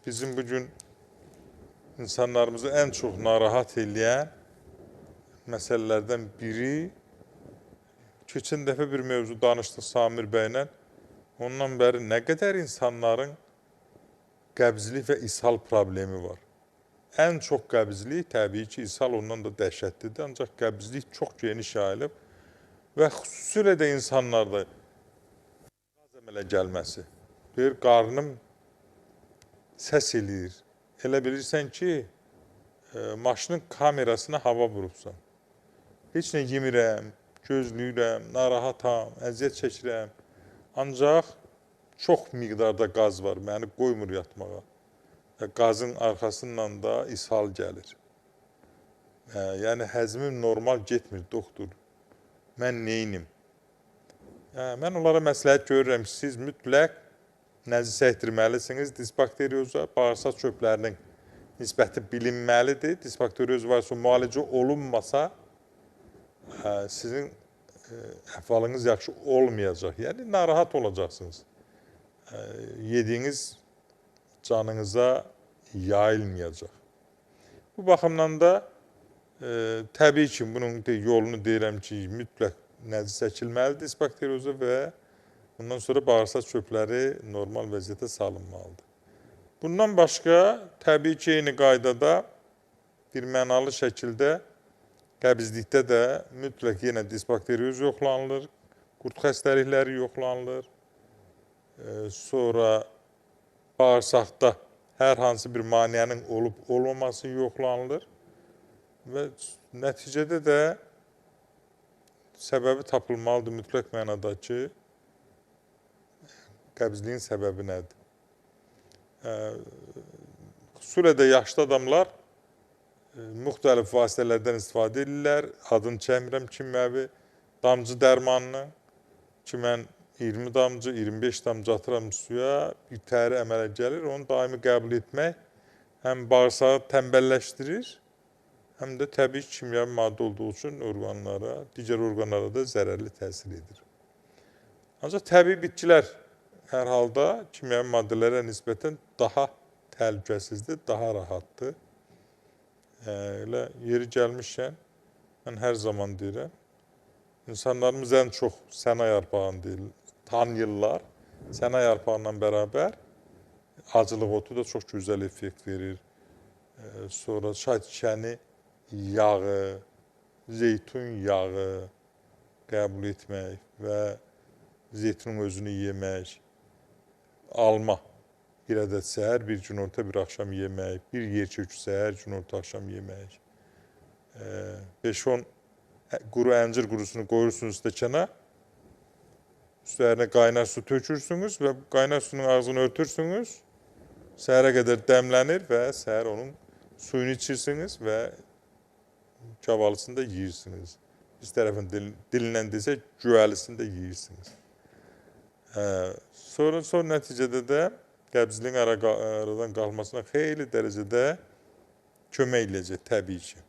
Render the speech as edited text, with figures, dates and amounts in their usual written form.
bizim bugün insanlarımızı en çok narahat edən məsələlərdən biri, keçən dəfə bir mövzu danışdıq Samir bəylə, ondan bəri nə qədər insanların qəbzlik və ishal problemi var. Ən çox qəbzlik, təbii ki, ishal ondan da dəhşətlidir, ancaq qəbzlik çox geniş yayılıb və xüsusilə də insanlarda qaz əmələ gəlməsi. Bir qarnım səs eləyir. Elə bilirsən ki, maşının kamerasına hava vurubsan. Heç nə yemirəm, gözləyirəm, narahatam, əziyyət çəkirəm. Ancaq çox miqdarda qaz var, məni qoymur yatmağa. Qazın arxasından da ishal gəlir. Yəni, həzmim normal getmir, doktor. Mən neynim? Mən onlara məsləhət görürəm ki, siz mütləq nəzi çəkdirməlisiniz. Disbakterioza, bağırsaq çöplərinin nisbəti bilinməlidir. Disbakterioza varsa müalicə olunmasa, sizin əhvalınız yaxşı olmayacaq. Yəni, narahat olacaqsınız. Yediyiniz canınıza yayılmayacaq. Bu baxımdan da təbii ki, bunun yolunu deyirəm ki, mütləq nəzi çəkilməlidir disbakterioza və bundan sonra bağırsaq çöpləri normal vəziyyətə salınmalıdır. Bundan başqa, təbii ki, eyni qaydada bir mənalı şəkildə qəbizlikdə də mütləq yenə disbakterioz yoxlanılır, qurd xəstəlikləri yoxlanılır, sonra bağırsaqda hər hansı bir maneənin olub-olmaması yoxlanılır və nəticədə də səbəbi tapılmalıdır mütləq mənada ki, qəbzliyin səbəbi nədir? Xüsusilə də yaşlı adamlar müxtəlif vasitələrdən istifadə edirlər. Adını çəkmirəm kimyəvi damcı dərmanını ki, mən 20 damcı, 25 damcı atıram suya, bir təri əmələ gəlir. Onu daimi qəbul etmək həm bağırsağı tənbəlləşdirir, həm də təbii kimyəvi maddə olduğu üçün orqanlara, digər orqanlara da zərərli təsir edir. Ancaq təbii bitkilər hər halda kimyəvi maddələrə nisbətən daha təhlükəsizdir, daha rahatdır. Elə yeri gəlmişkən, mən hər zaman deyirəm, insanlarımız ən çox səna yarpağını tanıyırlar. Səna yarpağından bərabər acılıq otu da çox gözəl effekt verir. Sonra çay çiçəni yağı, zeytun yağı qəbul etmək və zeytunun özünü yemək, alma bir ədəd səhər, bir günorta, bir axşam yemək, bir yerkök səhər, günorta, axşam yemək, 5-10 quru əncir qurusunu qoyursunuz stəkana, üstlərinə qaynar su tökürsünüz və qaynar suyun ağzını örtürsünüz, səhərə qədər dəmlənir və səhər onun suyunu içirsiniz və kavalısını da yeyirsiniz. Biz tərəfin dilindən desək, güvəlisini də yeyirsiniz. Son nəticədə də qəbzliyin aradan qalmasına xeyli dərəcədə kömək eləyəcək təbii ki.